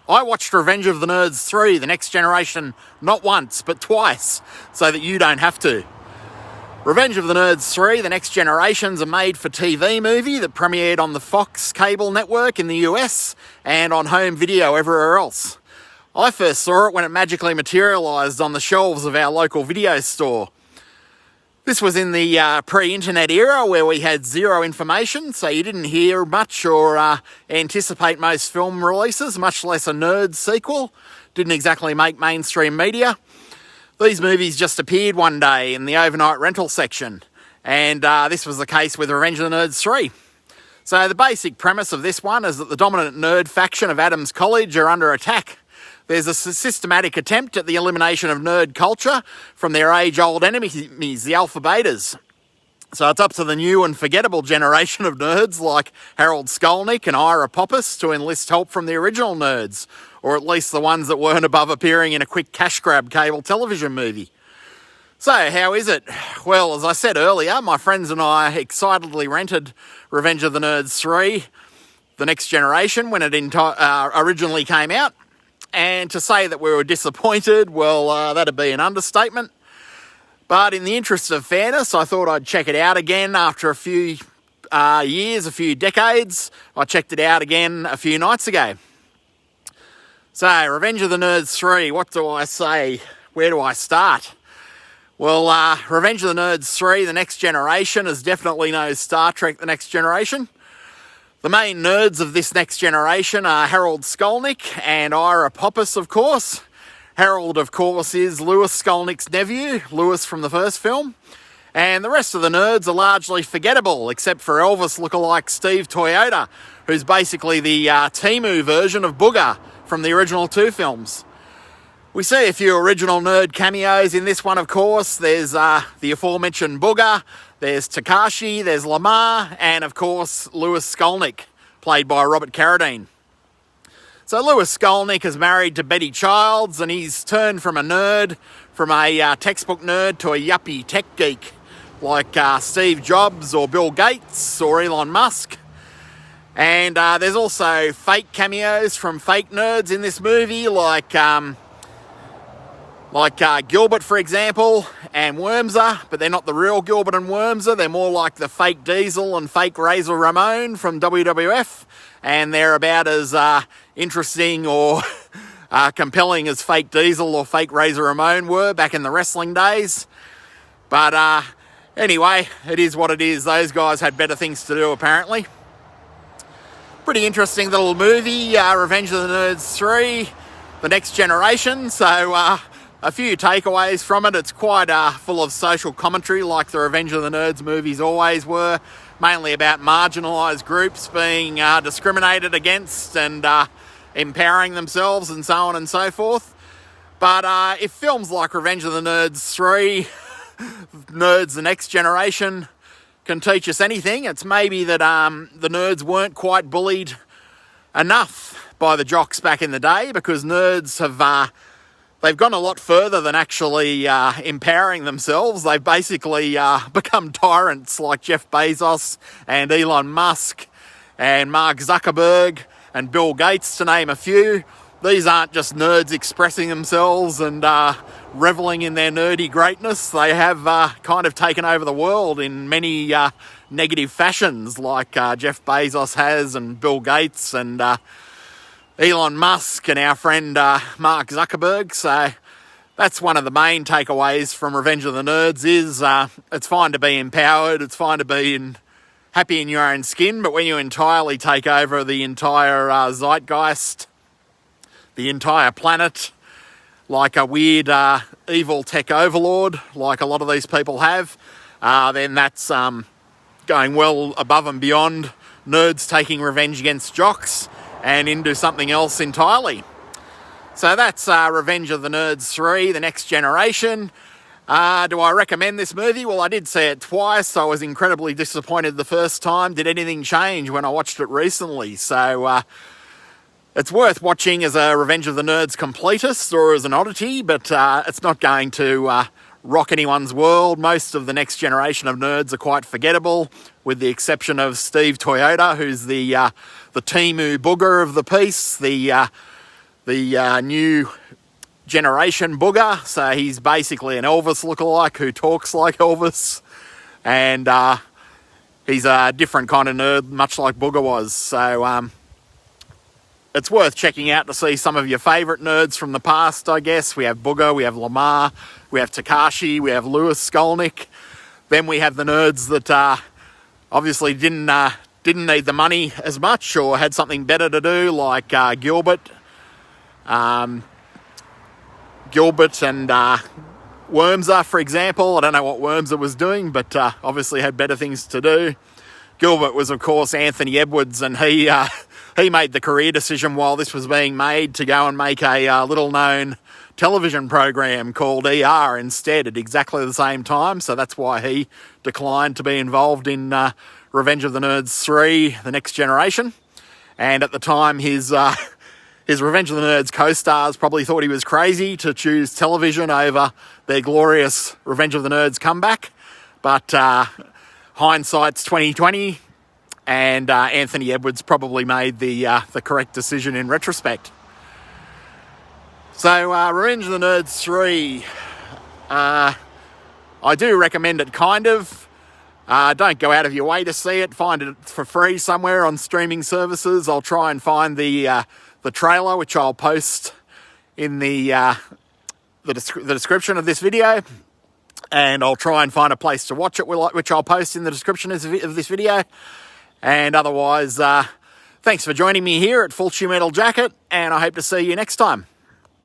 I watched Revenge of the Nerds 3, The Next Generation, not once, but twice, so that you don't have to. Revenge of the Nerds 3, The Next Generation's a made-for-TV movie that premiered on the Fox cable network in the US and on home video everywhere else. I first saw it when it magically materialised on the shelves of our local video store. This was in the pre-internet era where we had zero information, so you didn't hear much or anticipate most film releases, much less a Nerds sequel. Didn't exactly make mainstream media. These movies just appeared one day in the overnight rental section, and this was the case with Revenge of the Nerds 3. So the basic premise of this one is that the dominant nerd faction of Adams College are under attack. There's a systematic attempt at the elimination of nerd culture from their age-old enemies, the Alpha Betas. So it's up to the new and forgettable generation of nerds like Harold Skolnick and Ira Poppas to enlist help from the original nerds, or at least the ones that weren't above appearing in a quick cash grab cable television movie. So how is it? Well, as I said earlier, my friends and I excitedly rented Revenge of the Nerds 3, The Next Generation, when it originally came out. And to say that we were disappointed, well, that'd be an understatement. But in the interest of fairness, I thought I'd check it out again after a few years, a few decades. I checked it out again a few nights ago. So, Revenge of the Nerds 3, what do I say? Where do I start? Well, Revenge of the Nerds 3, The Next Generation is definitely no Star Trek The Next Generation. The main nerds of this next generation are Harold Skolnick and Ira Poppas, of course. Harold, of course, is Louis Skolnick's nephew, Louis from the first film. And the rest of the nerds are largely forgettable, except for Elvis lookalike Steve Toyota, who's basically the Temu version of Booger from the original two films. We see a few original nerd cameos in this one, of course. There's the aforementioned Booger, there's Takashi, there's Lamar, and of course Louis Skolnick, played by Robert Carradine. So Louis Skolnick is married to Betty Childs, and he's turned from a nerd, from a textbook nerd to a yuppie tech geek, like Steve Jobs or Bill Gates or Elon Musk. And there's also fake cameos from fake nerds in this movie, like Gilbert, for example, and Wormser, but they're not the real Gilbert and Wormser. They're more like the fake Diesel and fake Razor Ramon from WWF, and they're about as interesting or compelling as fake Diesel or fake Razor Ramon were back in the wrestling days. But anyway, it is what it is. Those guys had better things to do, apparently. Pretty interesting little movie, Revenge of the Nerds 3, The Next Generation. So a few takeaways from it. It's quite full of social commentary, like the Revenge of the Nerds movies always were, mainly about marginalised groups being discriminated against and empowering themselves and so on and so forth. But if films like Revenge of the Nerds 3, Nerds The Next Generation, can teach us anything, it's maybe that the nerds weren't quite bullied enough by the jocks back in the day, because nerds have they've gone a lot further than actually empowering themselves. They've basically become tyrants like Jeff Bezos and Elon Musk and Mark Zuckerberg and Bill Gates, to name a few. These aren't just nerds expressing themselves and reveling in their nerdy greatness. They have kind of taken over the world in many negative fashions, like Jeff Bezos has, and Bill Gates and Elon Musk and our friend Mark Zuckerberg. So that's one of the main takeaways from Revenge of the Nerds is it's fine to be empowered, it's fine to be happy in your own skin, but when you entirely take over the entire zeitgeist, the entire planet, like a weird evil tech overlord, like a lot of these people have, then that's going well above and beyond nerds taking revenge against jocks and into something else entirely. So that's Revenge of the Nerds 3, The Next Generation. Do I recommend this movie? Well, I did see it twice. I was incredibly disappointed the first time. Did anything change when I watched it recently? So it's worth watching as a Revenge of the Nerds completist or as an oddity, but it's not going to rock anyone's world. Most of the next generation of nerds are quite forgettable, with the exception of Steve Toyota, who's the Temu booger of the piece, the the new generation Booger. So he's basically an Elvis lookalike who talks like Elvis. And he's a different kind of nerd, much like Booger was. So it's worth checking out to see some of your favourite nerds from the past, I guess. We have Booger, we have Lamar, we have Takashi, we have Lewis Skolnick. Then we have the nerds that obviously didn't need the money as much or had something better to do, like Gilbert. Gilbert and Wormser, for example. I don't know what Wormser was doing, but obviously had better things to do. Gilbert was, of course, Anthony Edwards, and he made the career decision while this was being made to go and make a little-known television program called ER instead at exactly the same time. So that's why he declined to be involved in Revenge of the Nerds 3, The Next Generation. And at the time, his Revenge of the Nerds co-stars probably thought he was crazy to choose television over their glorious Revenge of the Nerds comeback. But hindsight's 20/20, and Anthony Edwards probably made the correct decision in retrospect. So Revenge of the Nerds 3, I do recommend it, kind of. Don't go out of your way to see it. Find it for free somewhere on streaming services. I'll try and find the trailer, which I'll post in the description of this video, and I'll try and find a place to watch it, which I'll post in the description of this video. And otherwise, thanks for joining me here at Fulci Metal Jacket, and I hope to see you next time.